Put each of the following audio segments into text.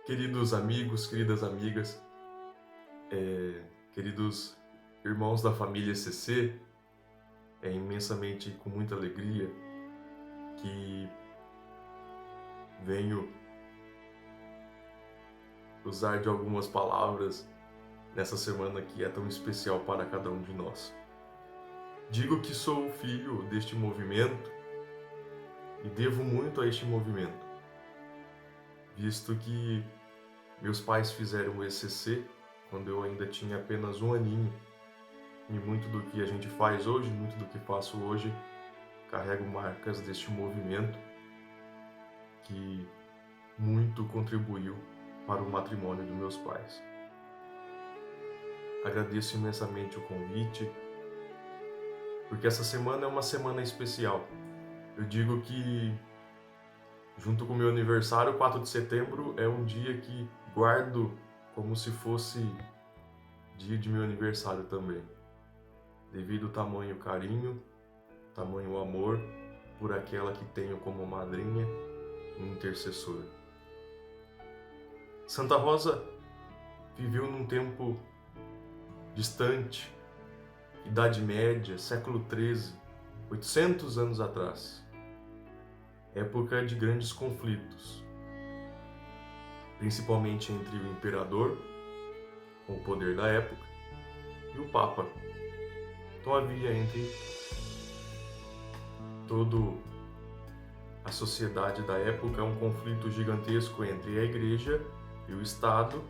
Queridos amigos, queridas amigas, queridos irmãos da família CC, é imensamente com muita alegria que venho usar de algumas palavras nessa semana que é tão especial para cada um de nós. Digo que sou filho deste movimento e devo muito a este movimento, visto que meus pais fizeram o ECC quando eu ainda tinha apenas um aninho, e muito do que a gente faz hoje, muito do que faço hoje, carrego marcas deste movimento que muito contribuiu para o matrimônio dos meus pais. Agradeço imensamente o convite, porque essa semana é uma semana especial. Eu digo que, junto com o meu aniversário, 4 de setembro, é um dia que guardo como se fosse dia de meu aniversário também, devido ao tamanho carinho, tamanho amor por aquela que tenho como madrinha e intercessora. Santa Rosa viveu num tempo distante, Idade Média, século XIII, 800 anos atrás, época de grandes conflitos, principalmente entre o imperador, com o poder da época, e o Papa. Então havia entre toda a sociedade da época um conflito gigantesco entre a Igreja e o Estado,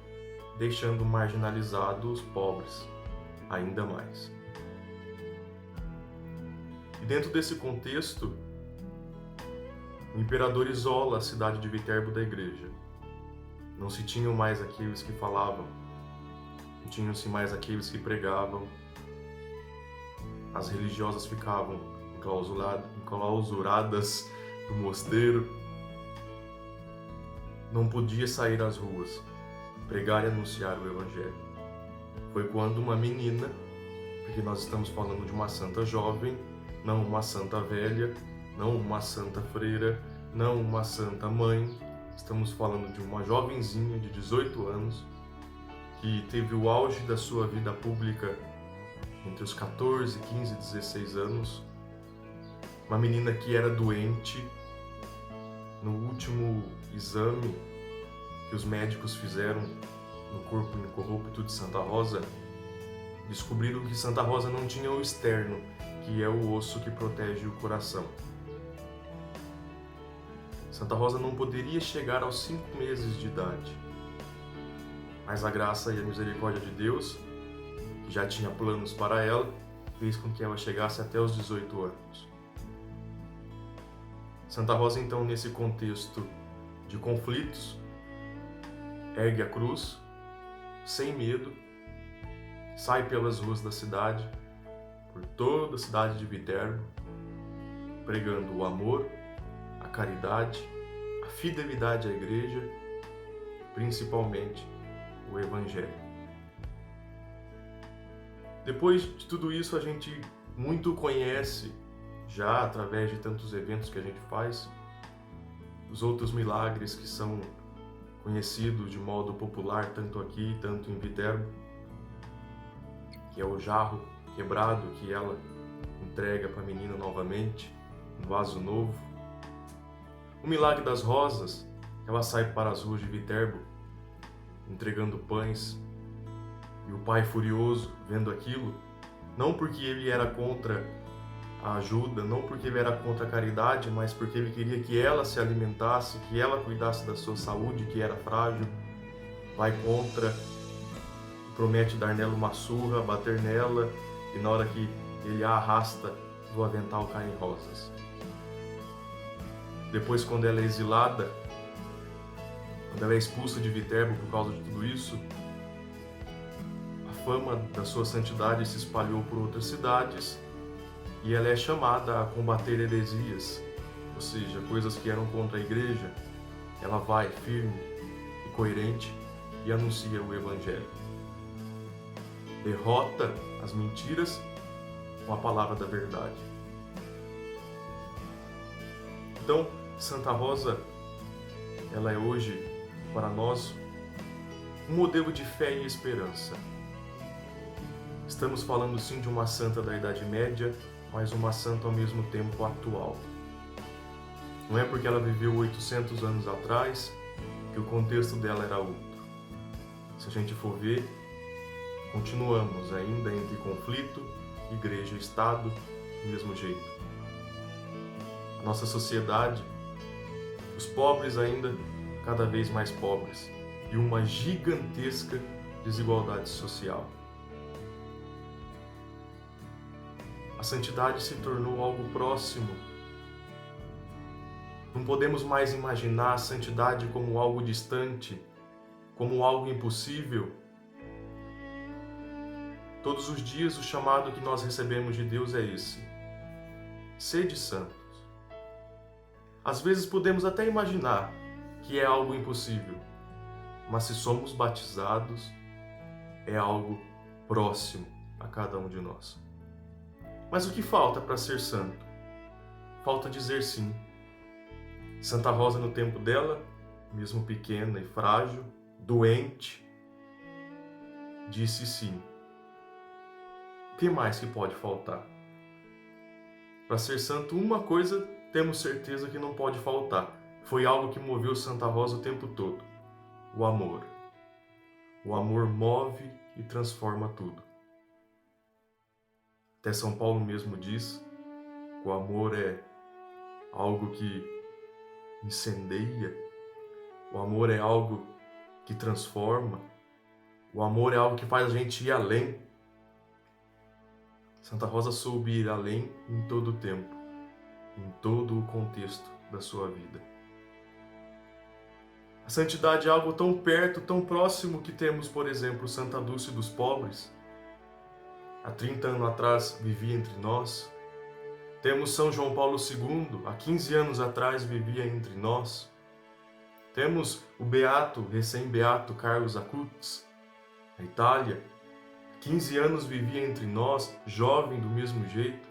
deixando marginalizados os pobres ainda mais. E dentro desse contexto, o imperador isola a cidade de Viterbo da Igreja. Não se tinham mais aqueles que falavam, não tinham-se mais aqueles que pregavam. As religiosas ficavam enclausuradas no mosteiro. Não podia sair às ruas, pregar e anunciar o Evangelho. Foi quando uma menina, porque nós estamos falando de uma santa jovem, não uma santa velha, não uma santa freira, não uma santa mãe, estamos falando de uma jovenzinha de 18 anos, que teve o auge da sua vida pública entre os 14, 15 e 16 anos, uma menina que era doente. No último exame que os médicos fizeram no corpo incorrupto de Santa Rosa, descobriram que Santa Rosa não tinha o externo, que é o osso que protege o coração. Santa Rosa não poderia chegar aos 5 meses de idade, mas a graça e a misericórdia de Deus, que já tinha planos para ela, fez com que ela chegasse até os 18 anos. Santa Rosa, então, nesse contexto de conflitos, ergue a cruz, sem medo, sai pelas ruas da cidade, por toda a cidade de Viterbo, pregando o amor, a caridade, a fidelidade à Igreja, principalmente o Evangelho. Depois de tudo isso, a gente muito conhece, já através de tantos eventos que a gente faz, os outros milagres que são conhecidos de modo popular, tanto aqui, tanto em Viterbo, que é o jarro quebrado que ela entrega para a menina novamente, um vaso novo. O milagre das rosas, ela sai para as ruas de Viterbo, entregando pães, e o pai furioso vendo aquilo, não porque ele era contra a ajuda, não porque ele era contra a caridade, mas porque ele queria que ela se alimentasse, que ela cuidasse da sua saúde, que era frágil. Vai contra, promete dar nela uma surra, bater nela, e na hora que ele a arrasta, do avental caem rosas. Depois, quando ela é exilada, quando ela é expulsa de Viterbo por causa de tudo isso, a fama da sua santidade se espalhou por outras cidades, e ela é chamada a combater heresias, ou seja, coisas que eram contra a Igreja. Ela vai firme e coerente e anuncia o Evangelho. Derrota as mentiras com a palavra da verdade. Então, Santa Rosa, ela é hoje, para nós, um modelo de fé e esperança. Estamos falando sim de uma santa da Idade Média, mas uma santa ao mesmo tempo atual. Não é porque ela viveu 800 anos atrás que o contexto dela era outro. Se a gente for ver, continuamos ainda entre conflito, igreja e Estado, do mesmo jeito. A nossa sociedade, os pobres ainda cada vez mais pobres e uma gigantesca desigualdade social. A santidade se tornou algo próximo. Não podemos mais imaginar a santidade como algo distante, como algo impossível. Todos os dias o chamado que nós recebemos de Deus é esse: sede santos. Às vezes podemos até imaginar que é algo impossível, mas se somos batizados, é algo próximo a cada um de nós. Mas o que falta para ser santo? Falta dizer sim. Santa Rosa, no tempo dela, mesmo pequena e frágil, doente, disse sim. O que mais que pode faltar? Para ser santo, uma coisa temos certeza que não pode faltar. Foi algo que moveu Santa Rosa o tempo todo: o amor. O amor move e transforma tudo. Até São Paulo mesmo diz que o amor é algo que incendeia, o amor é algo que transforma, o amor é algo que faz a gente ir além. Santa Rosa soube ir além em todo o tempo, em todo o contexto da sua vida. A santidade é algo tão perto, tão próximo que temos, por exemplo, Santa Dulce dos Pobres. Há 30 anos atrás vivia entre nós. Temos São João Paulo II, há 15 anos atrás vivia entre nós. Temos o beato, recém-beato Carlos Acutis, na Itália. 15 anos vivia entre nós, jovem do mesmo jeito.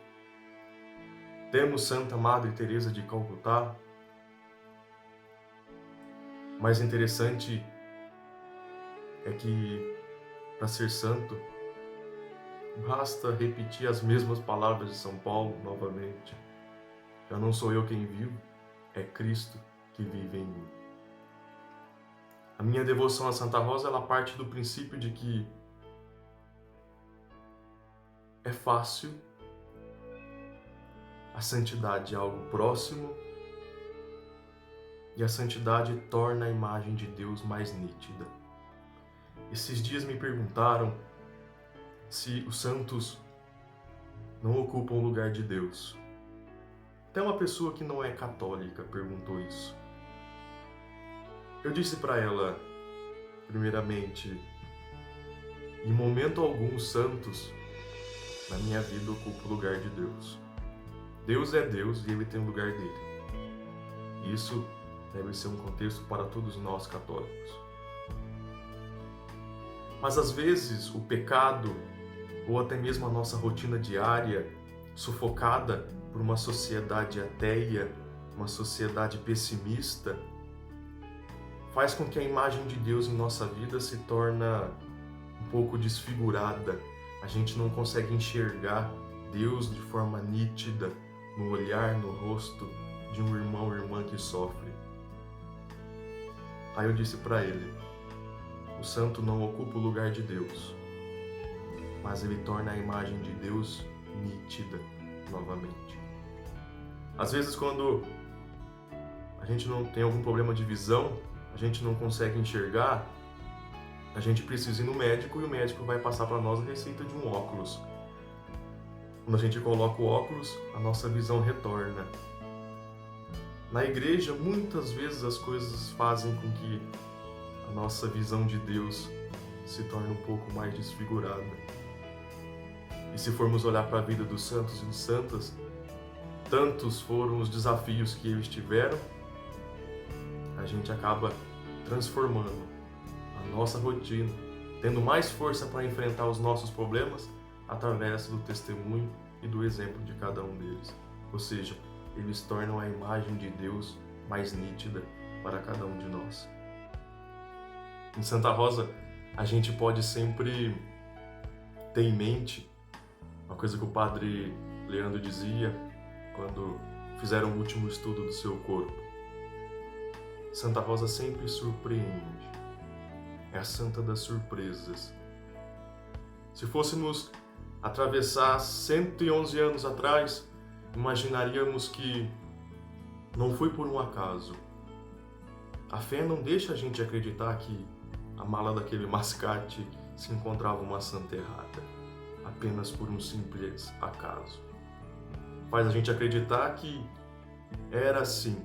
Temos Santa Madre Teresa de Calcutá. Mais interessante é que, para ser santo, basta repetir as mesmas palavras de São Paulo novamente. Já não sou eu quem vivo, é Cristo que vive em mim. A minha devoção a Santa Rosa, ela parte do princípio de que é fácil, a santidade é algo próximo e a santidade torna a imagem de Deus mais nítida. Esses dias me perguntaram se os santos não ocupam o lugar de Deus. Até uma pessoa que não é católica perguntou isso. Eu disse para ela, primeiramente, em momento algum os santos na minha vida ocupam o lugar de Deus. Deus é Deus e Ele tem o lugar dele. Isso deve ser um contexto para todos nós católicos. Mas às vezes o pecado, ou até mesmo a nossa rotina diária, sufocada por uma sociedade ateia, uma sociedade pessimista, faz com que a imagem de Deus em nossa vida se torna um pouco desfigurada. A gente não consegue enxergar Deus de forma nítida no olhar, no rosto de um irmão ou irmã que sofre. Aí eu disse para ele: o santo não ocupa o lugar de Deus, mas ele torna a imagem de Deus nítida novamente. Às vezes, quando a gente não tem algum problema de visão, a gente não consegue enxergar, a gente precisa ir no médico e o médico vai passar para nós a receita de um óculos. Quando a gente coloca o óculos, a nossa visão retorna. Na igreja, muitas vezes as coisas fazem com que a nossa visão de Deus se torne um pouco mais desfigurada. E se formos olhar para a vida dos santos e de santas, tantos foram os desafios que eles tiveram, a gente acaba transformando a nossa rotina, tendo mais força para enfrentar os nossos problemas através do testemunho e do exemplo de cada um deles. Ou seja, eles tornam a imagem de Deus mais nítida para cada um de nós. Em Santa Rosa, a gente pode sempre ter em mente uma coisa que o padre Leandro dizia quando fizeram o último estudo do seu corpo. Santa Rosa sempre surpreende. É a santa das surpresas. Se fôssemos atravessar 111 anos atrás, imaginaríamos que não foi por um acaso. A fé não deixa a gente acreditar que a mala daquele mascate se encontrava uma santa errada, apenas por um simples acaso. Faz a gente acreditar que era sim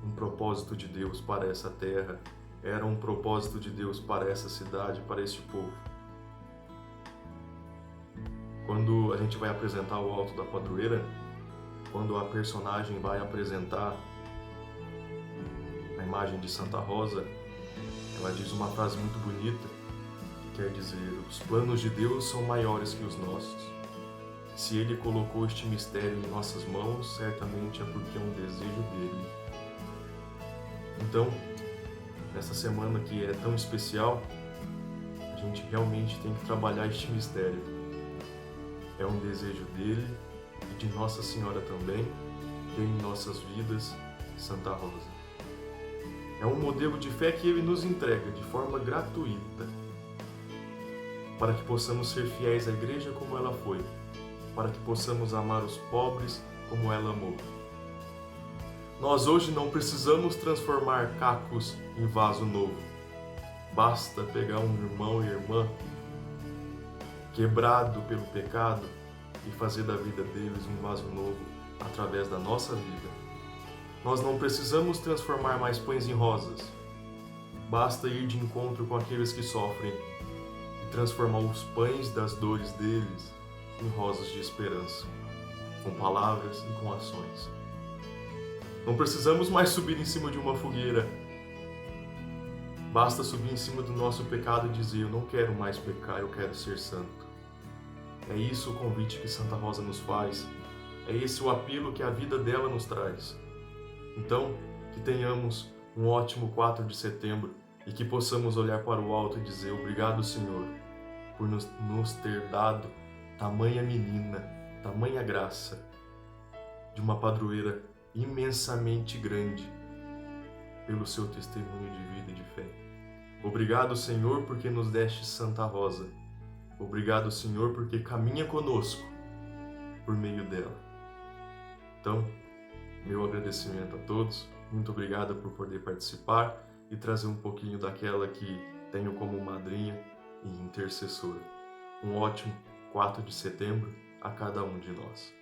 um propósito de Deus para essa terra, era um propósito de Deus para essa cidade, para este povo. Quando a gente vai apresentar o Alto da Padroeira, quando a personagem vai apresentar a imagem de Santa Rosa, ela diz uma frase muito bonita, que quer dizer: os planos de Deus são maiores que os nossos. Se Ele colocou este mistério em nossas mãos, certamente é porque é um desejo dele. Então, nessa semana que é tão especial, a gente realmente tem que trabalhar este mistério. É um desejo dele e de Nossa Senhora também, ter em nossas vidas Santa Rosa. É um modelo de fé que ele nos entrega de forma gratuita, para que possamos ser fiéis à igreja como ela foi, para que possamos amar os pobres como ela amou. Nós hoje não precisamos transformar cacos em vaso novo. Basta pegar um irmão e irmã quebrado pelo pecado e fazer da vida deles um vaso novo através da nossa vida. Nós não precisamos transformar mais pães em rosas. Basta ir de encontro com aqueles que sofrem e transformar os pães das dores deles em rosas de esperança, com palavras e com ações. Não precisamos mais subir em cima de uma fogueira. Basta subir em cima do nosso pecado e dizer: eu não quero mais pecar, eu quero ser santo. É isso o convite que Santa Rosa nos faz. É esse o apelo que a vida dela nos traz. Então, que tenhamos um ótimo 4 de setembro e que possamos olhar para o alto e dizer: obrigado, Senhor, por nos ter dado tamanha menina, tamanha graça de uma padroeira imensamente grande pelo seu testemunho de vida e de fé. Obrigado, Senhor, porque nos deste Santa Rosa. Obrigado, Senhor, porque caminha conosco por meio dela. Então, meu agradecimento a todos. Muito obrigado por poder participar e trazer um pouquinho daquela que tenho como madrinha e intercessora. Um ótimo 4 de setembro a cada um de nós.